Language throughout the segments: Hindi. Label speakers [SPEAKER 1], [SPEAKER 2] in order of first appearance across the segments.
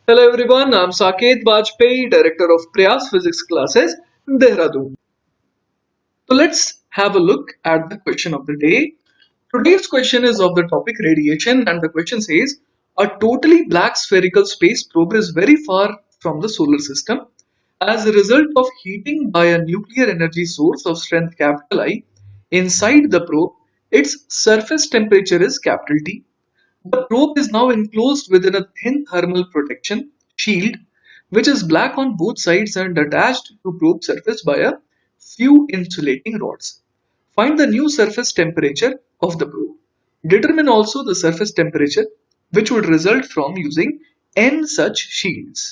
[SPEAKER 1] Hello everyone, I'm Saket Bajpayee, Director of Prayas Physics Classes, Dehradun. So let's have a look at the question of the day. Today's question is of the topic radiation, and the question says a totally black spherical space probe is very far from the solar system. As a result of heating by a nuclear energy source of strength capital I inside the probe, its surface temperature is capital T. The probe is now enclosed within a thin thermal protection shield which is black on both sides and attached to probe surface by a few insulating rods. Find the new surface temperature of the probe. Determine also the surface temperature which would result from using n such shields.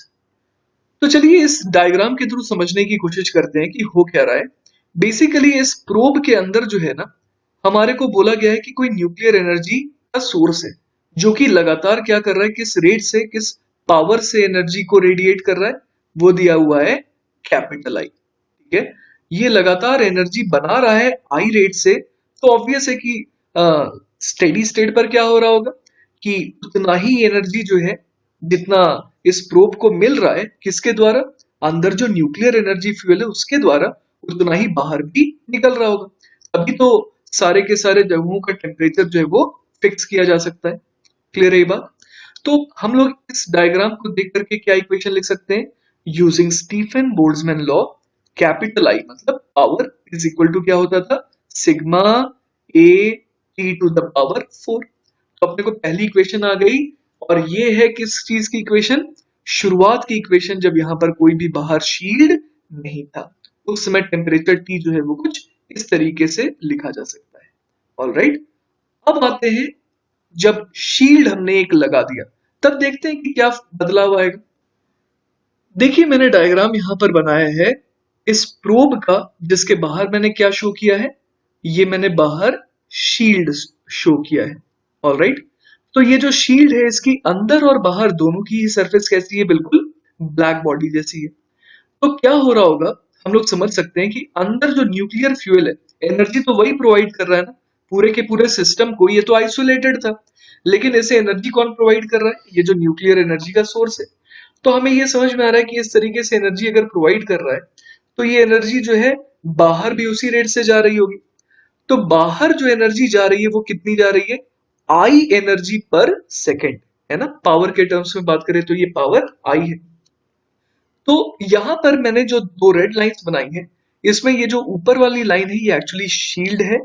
[SPEAKER 1] तो चलिए इस डायग्राम के थ्रू समझने की कोशिश करते हैं कि हो क्या रहा है। बेसिकली इस प्रोब के अंदर जो है ना, हमारे को बोला गया है कि कोई न्यूक्लियर एनर्जी का सोर्स है जो कि लगातार क्या कर रहा है, किस रेट से, किस पावर से एनर्जी को रेडिएट कर रहा है, वो दिया हुआ है कैपिटल आई। ठीक है, ये लगातार एनर्जी बना रहा है आई रेट से, तो ऑब्वियस है कि स्टेडी स्टेट पर क्या हो रहा होगा कि उतना ही एनर्जी जो है, जितना इस प्रोब को मिल रहा है, किसके द्वारा, अंदर जो न्यूक्लियर एनर्जी फ्यूल है उसके द्वारा, उतना ही बाहर भी निकल रहा होगा। अभी तो सारे के सारे जगहों का टेम्परेचर जो है वो फिक्स किया जा सकता है। क्लियर है ये बात? तो हम लोग इस डायग्राम को देख करके क्या इक्वेशन लिख सकते हैं, using Stefan Boltzmann law, capital I मतलब पावर इज इक्वल टू क्या होता था, sigma A T to the power 4। तो अपने को पहली इक्वेशन आ गई, और ये है किस चीज की इक्वेशन, शुरुआत की इक्वेशन, जब यहाँ पर कोई भी बाहर शील्ड नहीं था। उस समय टेम्परेचर टी जो है वो कुछ इस तरीके से लिखा जा सकता है। ऑलराइट, अब आते हैं, जब शील्ड हमने एक लगा दिया तब देखते हैं कि क्या बदलाव आएगा। देखिए मैंने डायग्राम यहां पर बनाया है इस प्रोब का, जिसके बाहर मैंने क्या शो किया है, ये मैंने बाहर शील्ड शो किया है। ऑलराइट, तो ये जो शील्ड है इसकी अंदर और बाहर दोनों की ही सरफेस कैसी है, बिल्कुल ब्लैक बॉडी जैसी है। तो क्या हो रहा होगा, हम लोग समझ सकते हैं कि अंदर जो न्यूक्लियर फ्यूल है, एनर्जी तो वही प्रोवाइड कर रहा है ना पूरे के पूरे सिस्टम को, ये तो आइसोलेटेड था, लेकिन इसे एनर्जी कौन प्रोवाइड कर रहा है, ये जो न्यूक्लियर एनर्जी का सोर्स है। तो हमें ये समझ में आ रहा है कि इस तरीके से एनर्जी अगर प्रोवाइड कर रहा है, तो ये एनर्जी जो है बाहर भी उसी रेट से जा रही होगी। तो बाहर जो एनर्जी जा रही है वो कितनी जा रही है, आई एनर्जी पर सेकेंड, है ना, पावर के टर्म्स में बात करें तो ये पावर आई है। तो यहां पर मैंने जो दो रेड लाइंस बनाई हैं, इसमें ये जो ऊपर वाली लाइन है ये एक्चुअली शील्ड है,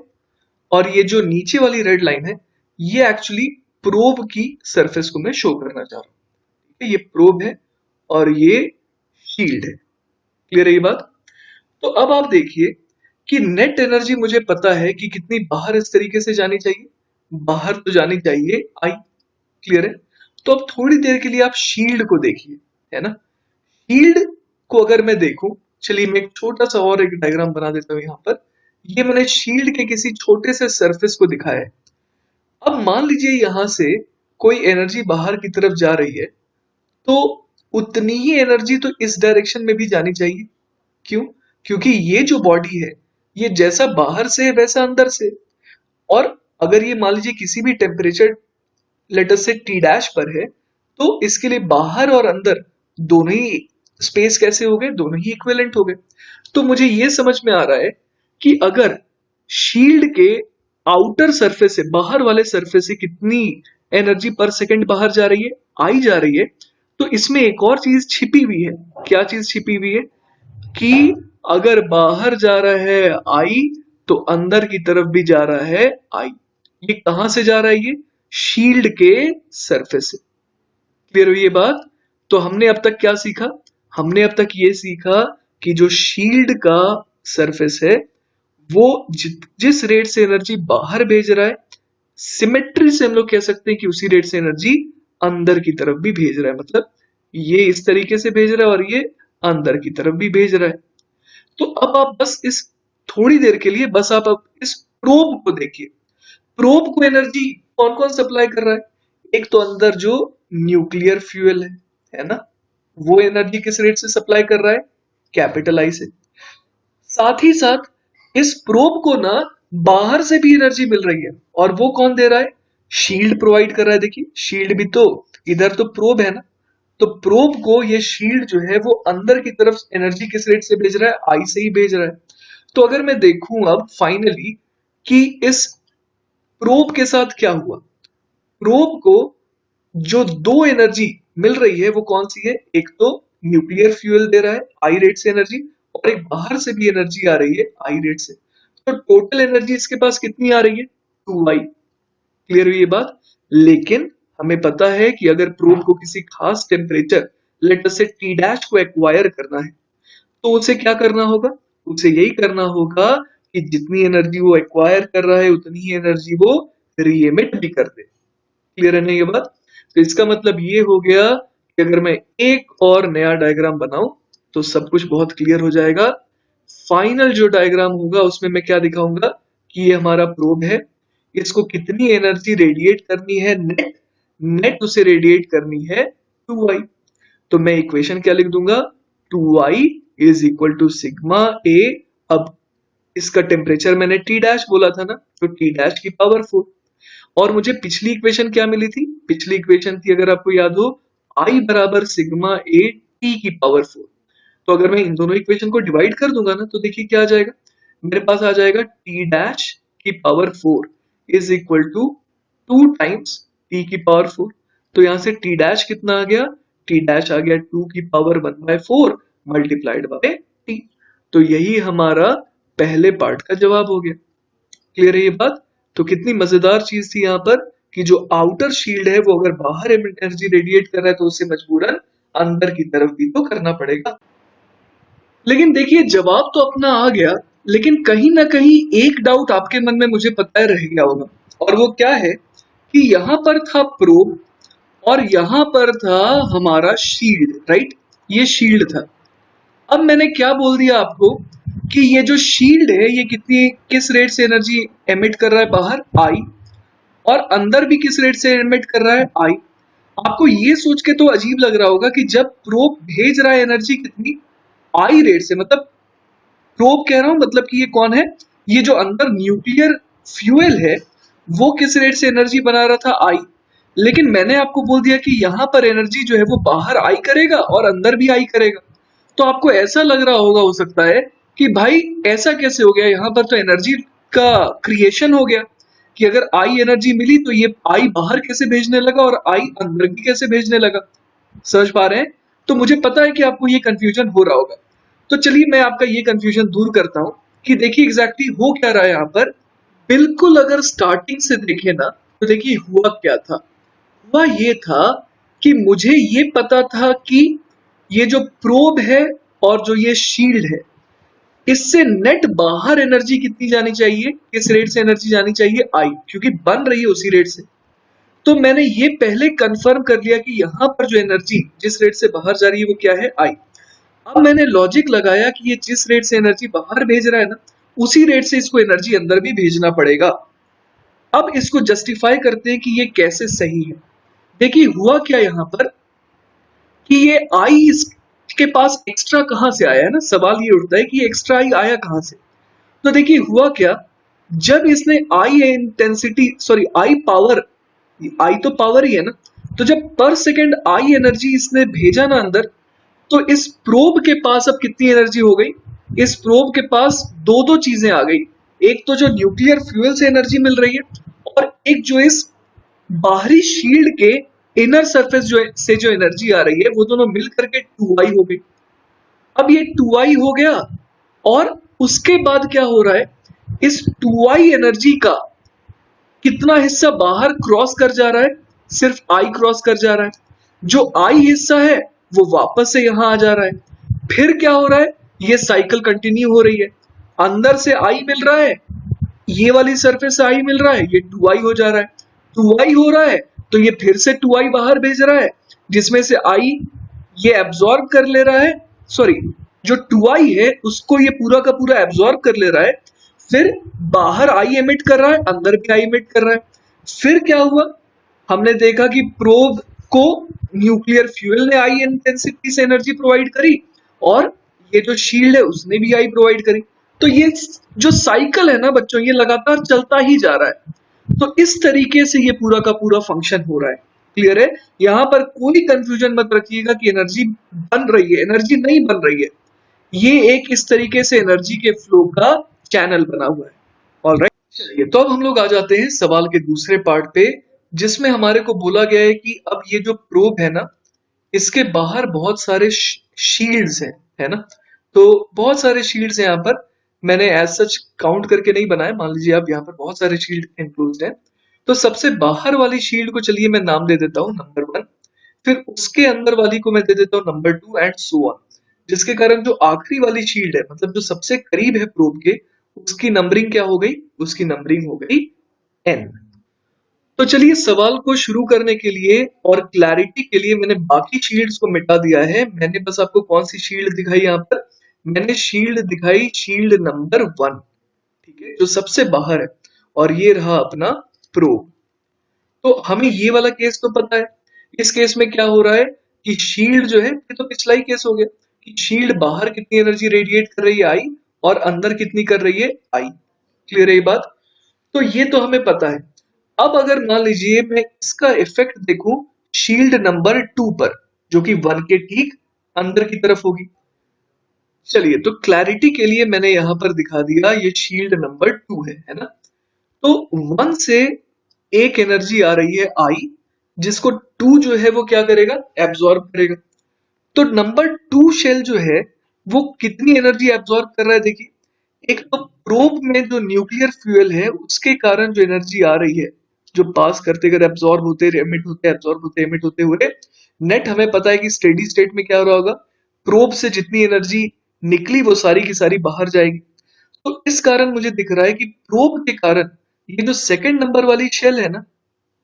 [SPEAKER 1] और ये जो नीचे वाली रेड लाइन है ये एक्चुअली प्रोब की सरफेस को मैं शो करना चाह रहा हूं। ये प्रोब है और ये शील्ड है। क्लियर है ये बात? तो अब आप देखिए कि नेट एनर्जी मुझे पता है कि कितनी बाहर इस तरीके से जानी चाहिए, बाहर तो जानी चाहिए आई। क्लियर है? तो अब थोड़ी देर के लिए आप शील्ड को देखिए, है ना। शील्ड को अगर मैं देखूं, चलिए मैं एक छोटा सा और एक डायग्राम बना देता हूं यहाँ पर। ये मैंने शील्ड के किसी छोटे से सरफेस को दिखाया है। अब मान लीजिए यहां से कोई एनर्जी बाहर की तरफ जा रही है, तो उतनी ही एनर्जी तो इस डायरेक्शन में भी जानी चाहिए। क्यों? क्योंकि ये जो बॉडी है ये जैसा बाहर से है वैसा अंदर से। और अगर ये मान लीजिए किसी भी टेम्परेचर लेटर से टी डैश पर है, तो इसके लिए बाहर और अंदर दोनों ही स्पेस कैसे हो गए, दोनों ही इक्विवेलेंट हो गए। तो मुझे ये समझ में आ रहा है कि अगर शील्ड के आउटर सरफेस से, बाहर वाले सरफेस से कितनी एनर्जी पर सेकंड बाहर जा रही है, आई जा रही है, तो इसमें एक और चीज छिपी हुई है। क्या चीज छिपी हुई है कि अगर बाहर जा रहा है आई, तो अंदर की तरफ भी जा रहा है आई। ये कहां से जा रहा है, ये शील्ड के सरफेस से। क्लियर हुई ये बात? तो हमने अब तक क्या सीखा, हमने अब तक ये सीखा कि जो शील्ड का सरफेस है वो जिस रेट से एनर्जी बाहर भेज रहा है, सिमेट्री से हम लोग कह सकते हैं कि उसी रेट से एनर्जी अंदर की तरफ भी भेज रहा है। मतलब ये इस तरीके से भेज रहा है और ये अंदर की तरफ भी भेज रहा है। तो अब आप बस इस थोड़ी देर के लिए बस आप अब इस प्रोब को देखिए। प्रोब को एनर्जी कौन कौन सप्लाई कर रहा है, एक तो अंदर जो न्यूक्लियर फ्यूल है ना, वो एनर्जी किस रेट से सप्लाई कर रहा है, कैपिटल आई से। साथ ही साथ इस प्रोब को ना बाहर से भी एनर्जी मिल रही है, और वो कौन दे रहा है, शील्ड प्रोवाइड कर रहा है। देखिए शील्ड भी तो, इधर तो प्रोब है ना, तो प्रोब को ये शील्ड जो है वो अंदर की तरफ एनर्जी किस रेट से भेज रहा है, आई से ही भेज रहा है। तो अगर मैं देखूं अब फाइनली कि इस प्रोब के साथ क्या हुआ, प्रोब को जो दो एनर्जी मिल रही है वो कौन सी है, एक तो न्यूक्लियर फ्यूल दे रहा है आई रेट से एनर्जी, और एक बाहर से भी एनर्जी आ रही है आई रेट से। तो टोटल एनर्जी इसके पास कितनी आ रही है, 2i। क्लियर हुई ये बात। लेकिन हमें पता है कि अगर प्रोब को किसी खास टेम्परेचर लेट अस से टी डैश को एक्वायर करना है तो उसे क्या करना होगा, उसे यही करना होगा कि जितनी एनर्जी वो एक्वायर कर रहा है उतनी ही एनर्जी वो री एमिट भी कर दे। क्लियर है ना ये बात। तो इसका मतलब ये हो गया कि अगर मैं एक और नया डायग्राम बनाऊं तो सब कुछ बहुत क्लियर हो जाएगा। फाइनल जो डायग्राम होगा उसमें मैं क्या दिखाऊंगा कि ये हमारा प्रोब है, इसको कितनी एनर्जी रेडिएट करनी है, नेट नेट उसे रेडिएट करनी है 2i। तो मैं इक्वेशन क्या लिख दूंगा, 2i is equal to sigma A. अब इसका टेम्परेचर मैंने टी डैश बोला था ना, तो टी डैश की पावर 4। और मुझे पिछली इक्वेशन क्या मिली थी, पिछली इक्वेशन थी अगर आपको याद हो, आई बराबर सिग्मा ए टी की पावर 4। तो अगर मैं इन दोनों इक्वेशन को डिवाइड कर दूंगा ना तो देखिए क्या आ जाएगा, मेरे पास आ जाएगा टी डैश की power 4 is equal to 2 times T की पावर 4। तो यहां से टी डैश कितना आ गया, टी डैश आ गया 2 की पावर 1/4 मल्टीप्लाइड बाय टी। तो यही हमारा पहले पार्ट का जवाब हो गया। क्लियर है ये बात। तो कितनी मजेदार चीज थी यहाँ पर कि जो आउटर शील्ड है वो अगर बाहर एनर्जी रेडिएट कर रहा है तो उसे मजबूरन अंदर की तरफ भी तो करना पड़ेगा। लेकिन देखिए जवाब तो अपना आ गया, लेकिन कहीं ना कहीं एक डाउट आपके मन में मुझे पता है रह गया होगा, और वो क्या है कि यहाँ पर था प्रोब और यहाँ पर था हमारा शील्ड, राइट, ये शील्ड था। अब मैंने क्या बोल दिया आपको कि ये जो शील्ड है ये कितनी किस रेट से एनर्जी एमिट कर रहा है बाहर, आई, और अंदर भी किस रेट से एमिट कर रहा है, आई। आपको ये सोच के तो अजीब लग रहा होगा कि जब प्रोब भेज रहा है एनर्जी कितनी, आई रेट से, मतलब प्रोब कह रहा हूं मतलब कि ये कौन है, ये जो अंदर न्यूक्लियर फ्यूल है वो किस रेट से एनर्जी बना रहा था, आई। लेकिन मैंने आपको बोल दिया कि यहां पर एनर्जी जो है वो बाहर आई करेगा और अंदर भी आई करेगा। तो आपको ऐसा लग रहा होगा हो सकता है कि भाई ऐसा कैसे हो गया, यहाँ पर तो एनर्जी का क्रिएशन हो गया कि अगर आई एनर्जी मिली तो ये आई बाहर कैसे भेजने लगा और आई अंदर भी कैसे भेजने लगा। समझ पा रहे हैं। तो मुझे पता है कि आपको ये कंफ्यूजन हो रहा होगा, तो चलिए मैं आपका ये कंफ्यूजन दूर करता हूं कि देखिए एग्जैक्टली हो क्या रहा है यहाँ पर। बिल्कुल अगर स्टार्टिंग से देखें ना तो देखिए हुआ क्या था, हुआ ये था कि मुझे ये पता था कि ये जो प्रोब है और जो ये शील्ड है इससे नेट बाहर एनर्जी कितनी जानी चाहिए, किस रेट से एनर्जी जानी चाहिए, आई, क्योंकि बन रही है उसी रेट से। तो मैंने ये पहले कंफर्म कर लिया कि यहाँ पर जो एनर्जी जिस रेट से बाहर जा रही है वो क्या है, आई। अब मैंने लॉजिक लगाया कि ये जिस रेट से एनर्जी बाहर भेज रहा है ना उसी रेट से इसको एनर्जी अंदर भी भेजना पड़ेगा। अब इसको जस्टिफाई करते हैं कि ये कैसे सही है। देखिए हुआ क्या यहाँ पर कि ये आई इसके पास एक्स्ट्रा कहां से आया है ना, सवाल ये उठता है कि एक्स्ट्रा आई आया कहां से। तो देखिए हुआ क्या, जब इसने आई इंटेंसिटी सॉरी आई पावर, आई तो पावर ही है ना, तो जब पर सेकेंड आई एनर्जी इसने भेजा ना अंदर, तो इस प्रोब के पास अब कितनी एनर्जी हो गई, इस प्रोब के पास दो दो चीजें आ गई। एक तो जो न्यूक्लियर फ्यूल से एनर्जी मिल रही है और एक जो इस बाहरी शील्ड के इनर सरफेस जो एनर्जी आ रही है वो दोनों मिल करके 2i हो गई। अब ये 2i हो गया और उसके बाद क्या हो रहा है, इस 2i एनर्जी का कितना हिस्सा बाहर क्रॉस कर जा रहा है, सिर्फ i क्रॉस कर जा रहा है। जो i हिस्सा है वो वापस से यहां आ जा रहा है। फिर क्या हो रहा है, ये साइकिल कंटिन्यू हो रही है, अंदर से i मिल रहा है, ये वाली सरफेस से i मिल रहा है, ये 2i हो जा रहा है, 2i हो रहा है तो ये फिर से 2i बाहर भेज रहा है जिसमें से i ये एब्जॉर्ब कर ले रहा है, सॉरी जो 2i है उसको ये पूरा का पूरा एब्जॉर्ब कर ले रहा है, फिर बाहर आई एमिट कर रहा है, अंदर भी आई एमिट कर रहा है। फिर क्या हुआ, हमने देखा कि प्रोब को न्यूक्लियर फ्यूल ने आई इंटेंसिटी से एनर्जी प्रोवाइड करी और ये जो शील्ड है उसने भी आई प्रोवाइड करी। तो ये जो साइकिल है ना बच्चों ये लगातार चलता ही जा रहा है। तो इस तरीके से ये पूरा का पूरा फंक्शन हो रहा है। क्लियर है? यहां पर कोई कंफ्यूजन मत रखिएगा कि एनर्जी बन रही है, एनर्जी नहीं बन रही है। ये एक इस तरीके से एनर्जी के फ्लो का चैनल बना हुआ है। ऑलराइट, चलिए तो अब हम लोग आ जाते हैं सवाल के दूसरे पार्ट पे, जिसमें हमारे को बोला गया है कि अब ये जो प्रोब है ना, इसके बाहर बहुत सारे शील्ड्स हैं, है ना? तो बहुत सारे शील्ड्स हैं यहाँ पर। मैंने एज सच काउंट करके नहीं बनाया, मान लीजिए आप यहाँ पर बहुत सारे शील्ड इंक्लूड हैं। तो सबसे बाहर वाली शील्ड को चलिए मैं नाम दे देता हूँ नंबर 1, फिर उसके अंदर वाली को मैं दे देता हूँ नंबर 2 एंड सो ऑन। जिसके कारण जो आखिरी वाली शील्ड है, मतलब जो सबसे करीब है प्रोब के, उसकी नंबरिंग क्या हो गई? उसकी नंबरिंग हो गई n। तो चलिए सवाल को शुरू करने के लिए और क्लैरिटी के लिए मैंने बाकी शील्ड्स को मिटा दिया है। मैंने बस आपको कौन सी शील्ड दिखाई यहाँ पर? मैंने शील्ड दिखाई शील्ड नंबर 1, ठीक है, जो सबसे बाहर है। और ये रहा अपना प्रोब। तो हमें ये वाला केस तो पता है। इस केस में क्या हो रहा है कि शील्ड जो है, ये तो पिछला ही केस हो गया कि शील्ड बाहर कितनी एनर्जी रेडिएट कर रही है आई, और अंदर कितनी कर रही है आई। क्लियर है ये बात? तो ये तो हमें पता है। अब अगर मान लीजिए मैं इसका इफेक्ट देखूं शील्ड नंबर 2 पर, जो कि 1 के ठीक अंदर की तरफ होगी। चलिए तो क्लैरिटी के लिए मैंने यहां पर दिखा दिया, ये शील्ड नंबर 2 है ना? तो 1 से एक एनर्जी आ रही है आई, जिसको 2 जो है वो क्या करेगा? एब्जॉर्ब करेगा। तो नंबर 2 शेल जो है वो कितनी एनर्जी एब्जॉर्ब कर रहा है? देखिए, एक तो प्रोब में जो न्यूक्लियर फ्यूल है उसके कारण जो एनर्जी आ रही है, जो पास करते अगर एब्जॉर्ब होते एमिट होते एब्जॉर्ब होते एमिट होते हुए, नेट हमें पता है कि स्टेडी स्टेट में क्या हो रहा होगा, प्रोब से जितनी एनर्जी निकली वो सारी की सारी बाहर जाएगी। तो इस कारण मुझे दिख रहा है कि प्रोब के कारण ये जो सेकंड नंबर वाली शेल है ना,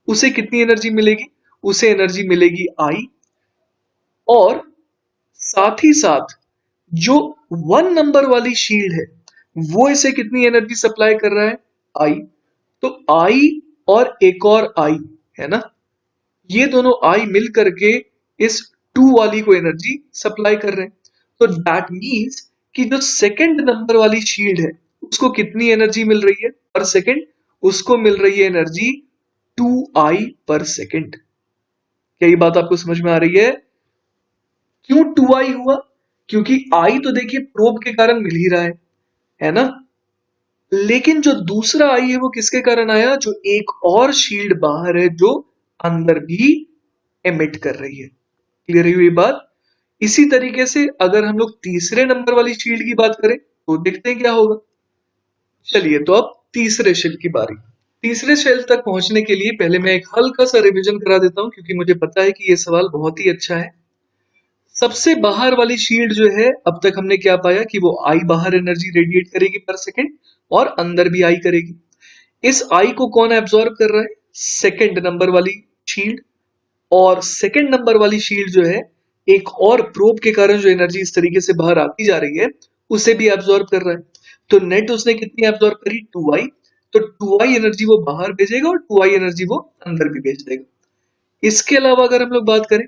[SPEAKER 1] उसे कितनी एनर्जी मिलेगी? उसे एनर्जी मिलेगी आई। और साथ ही साथ जो 1 नंबर वाली शील्ड है वो इसे कितनी एनर्जी सप्लाई कर रहा है? आई। तो आई और एक और आई, है ना, ये दोनों आई मिल करके इस 2 वाली को एनर्जी सप्लाई कर रहे हैं। तो दैट मीन्स कि जो सेकंड नंबर वाली शील्ड है उसको कितनी एनर्जी मिल रही है पर सेकंड? उसको मिल रही है एनर्जी 2i पर सेकंड। क्या ये बात आपको समझ में आ रही है? क्यों 2i हुआ? क्योंकि i तो देखिए प्रोब के कारण मिल ही रहा है ना? लेकिन जो दूसरा आई है वो किसके कारण आया? जो एक और शील्ड बाहर है जो अंदर भी एमिट कर रही है। क्लियर हुई बात? इसी तरीके से अगर हम लोग तीसरे नंबर वाली शील्ड की बात करें तो देखते हैं क्या होगा। चलिए तो अब तीसरे शेल की बारी। तीसरे शेल तक पहुंचने के लिए पहले मैं एक हल्का सा रिवीजन करा देता हूं, क्योंकि मुझे पता है कि ये सवाल बहुत ही अच्छा है। सबसे बाहर वाली शील्ड जो है, अब तक हमने क्या पाया कि वो आई बाहर एनर्जी रेडिएट करेगी पर सेकंड, और अंदर भी आई करेगी। इस आई को कौन एब्जॉर्ब कर रहा है? सेकंड नंबर वाली शील्ड। और सेकंड नंबर वाली शील्ड जो है, एक और प्रोब के कारण जो एनर्जी इस तरीके से बाहर आती जा रही है उसे भी एब्जॉर्ब कर रहा है। तो नेट उसने कितनी एब्जॉर्ब करी? 2i। तो 2i एनर्जी वो बाहर भेजेगा और 2i एनर्जी वो अंदर भी भेज देगा। इसके अलावा अगर हम लोग बात करें,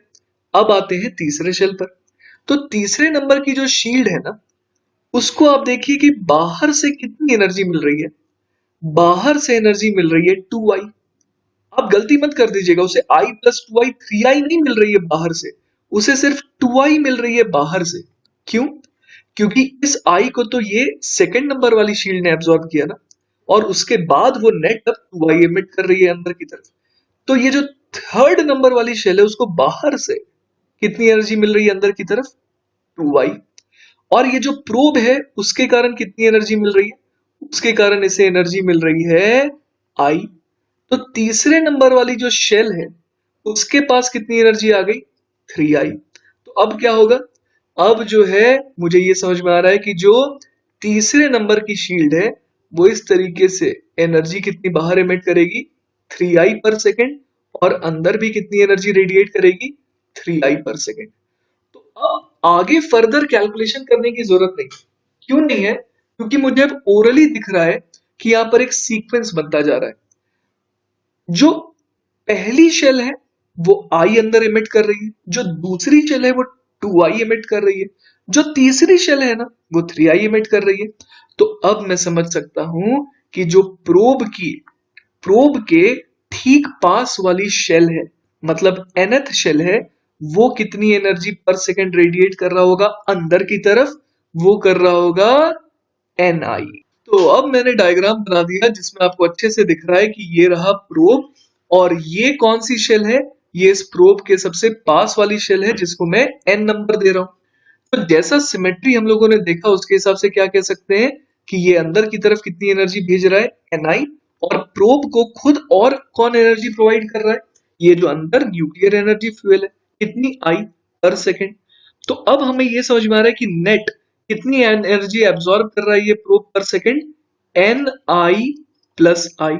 [SPEAKER 1] अब आते हैं तीसरे शेल पर। तो तीसरे नंबर की जो शील्ड है ना, उसको आप देखिए कि बाहर से कितनी एनर्जी मिल रही है। बाहर से एनर्जी मिल रही है 2i। आप गलती मत कर दीजिएगा, उसे i प्लस 2i 3i नहीं मिल रही है बाहर से, उसे सिर्फ 2i मिल रही है बाहर से। क्यों? क्योंकि इस i को तो ये सेकंड नंबर वाली शील्ड ने एब्जॉर्ब किया ना, और उसके बाद वो नेट अब 2i एमिट कर रही है अंदर की तरफ। तो ये जो थर्ड नंबर वाली शेल है उसको बाहर से कितनी एनर्जी मिल रही है अंदर की तरफ? 2i। और ये जो प्रोब है उसके कारण कितनी एनर्जी मिल रही है? उसके कारण इसे एनर्जी मिल रही है आई। तो तीसरे नंबर वाली जो शेल है उसके पास कितनी एनर्जी आ गई? 3i। तो अब क्या होगा? अब जो है मुझे ये समझ में आ रहा है कि जो तीसरे नंबर की शील्ड है वो इस तरीके से एनर्जी कितनी बाहर एमिट करेगी? 3i पर सेकेंड। और अंदर भी कितनी एनर्जी रेडिएट करेगी? 3i पर सेकेंड। तो अब आगे फर्दर कैलकुलेशन करने की जरूरत नहीं। क्यों नहीं है? क्योंकि मुझे अब ओरली दिख रहा है कि यहां पर एक सीक्वेंस बनता जा रहा है। जो पहली शेल है वो आई अंदर एमिट कर रही है, जो दूसरी शेल है वो 2i एमिट कर रही है, जो तीसरी शेल है ना वो 3i एमिट कर रही है। तो अब मैं समझ सकता हूं कि जो प्रोब के ठीक पास वाली शेल है मतलब nth शेल है वो कितनी एनर्जी पर सेकेंड रेडिएट कर रहा होगा अंदर की तरफ, वो कर रहा होगा ni। तो अब मैंने डायग्राम बना दिया जिसमें आपको अच्छे से दिख रहा है कि ये रहा प्रोब और ये कौन सी शेल है, ये इस प्रोब के सबसे पास वाली शेल है जिसको मैं n नंबर दे रहा हूं। तो जैसा सिमेट्री हम लोगों ने देखा उसके हिसाब से क्या कह सकते हैं कि ये अंदर की तरफ कितनी एनर्जी भेज रहा है ni, और प्रोब को खुद और कौन एनर्जी प्रोवाइड कर रहा है, ये जो अंदर न्यूक्लियर एनर्जी फ्यूल है कितनी आई पर सेकेंड। तो अब हमें ये समझ में आ रहा है कि नेट कितनी एनर्जी एब्सॉर्ब कर रहा है ये प्रोब पर second, N I plus I,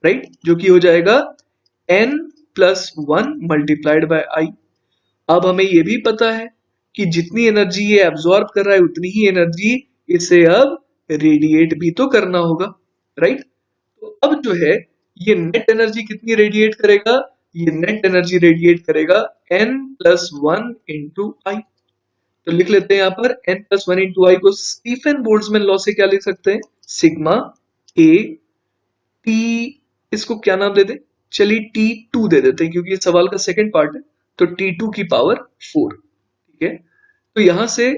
[SPEAKER 1] right, जो कि हो जाएगा n plus one multiplied by I. अब हमें ये भी पता है कि जितनी एनर्जी ये एब्सॉर्ब कर रहा है उतनी ही एनर्जी इसे अब रेडिएट भी तो करना होगा, राइट। तो अब जो है ये नेट एनर्जी कितनी रेडिएट करेगा, ये नेट एनर्जी रेडिएट करेगा n प्लस वन इंटू आई। तो लिख लेते हैं यहाँ पर n प्लस वन इंटू आई को स्टीफन बोल्ट्जमैन लॉ से क्या लिख सकते हैं, सिग्मा ए टी, इसको क्या नाम दे दें, चलिए T2 दे देते हैं क्योंकि ये सवाल का सेकंड पार्ट है, तो T2 की पावर 4, ठीक है। तो यहां से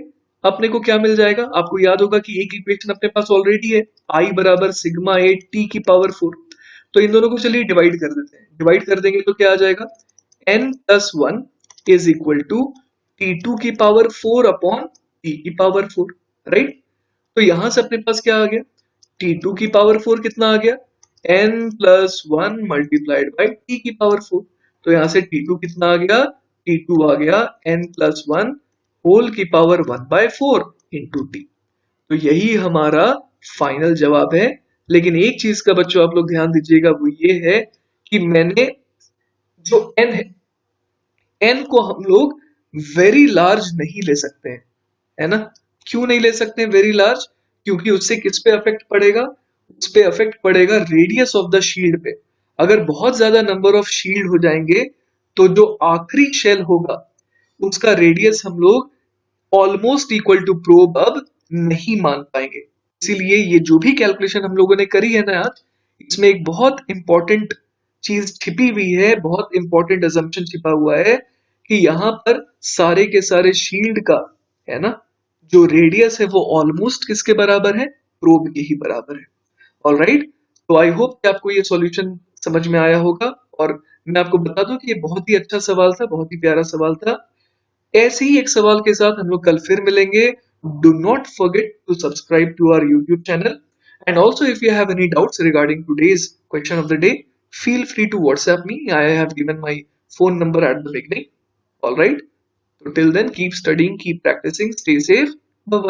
[SPEAKER 1] अपने को क्या मिल जाएगा, आपको याद होगा कि एक इक्वेशन अपने पास ऑलरेडी है, I बराबर सिग्मा ए टी की पावर 4। तो इन दोनों को चलिए डिवाइड कर देते हैं, डिवाइड कर देंगे तो क्या आ जाएगा, n plus one is equal to T2 की पावर 4 अपॉन T की पावर 4, राइट। तो यहां से अपने पास क्या आ गया, T2 की पावर 4 कितना आ गया, n plus one multiplied by T की पावर 4। तो यहां से T2 कितना आ गया, T2 आ गया n प्लस वन होल की पावर 1/4 इंटू टी। तो यही हमारा फाइनल जवाब है। लेकिन एक चीज का बच्चों आप लोग ध्यान दीजिएगा, वो ये है कि मैंने जो n है, n को हम लोग वेरी लार्ज नहीं ले सकते हैं, है ना। क्यों नहीं ले सकते हैं वेरी लार्ज, क्योंकि उससे किस पे अफेक्ट पड़ेगा, उस पे अफेक्ट पड़ेगा रेडियस ऑफ द शील्ड पे। अगर बहुत ज्यादा नंबर ऑफ शील्ड हो जाएंगे तो जो आखिरी शेल होगा उसका रेडियस हम लोग ऑलमोस्ट इक्वल टू प्रोब अब नहीं मान पाएंगे। इसीलिए ये जो भी कैलकुलेशन हम लोगों ने करी है ना आज, इसमें एक बहुत इंपॉर्टेंट चीज छिपी हुई है, बहुत इंपॉर्टेंट असम्पशन छिपा हुआ है कि यहाँ पर सारे के सारे शील्ड का, है ना, जो रेडियस है वो ऑलमोस्ट किसके बराबर है, प्रोब के ही बराबर है। ऑलराइट, तो आई होप कि आपको ये सॉल्यूशन समझ में आया होगा। और मैं आपको बता दूं कि ये बहुत ही अच्छा सवाल था, बहुत ही प्यारा सवाल था। ऐसे ही एक सवाल के साथ हम लोग कल फिर मिलेंगे। Do not forget to subscribe to our YouTube channel, and also if you have any doubts regarding today's question of the day, feel free to WhatsApp me. I have given my phone number at the beginning. All right, so till then, keep studying, keep practicing, stay safe. Bye bye.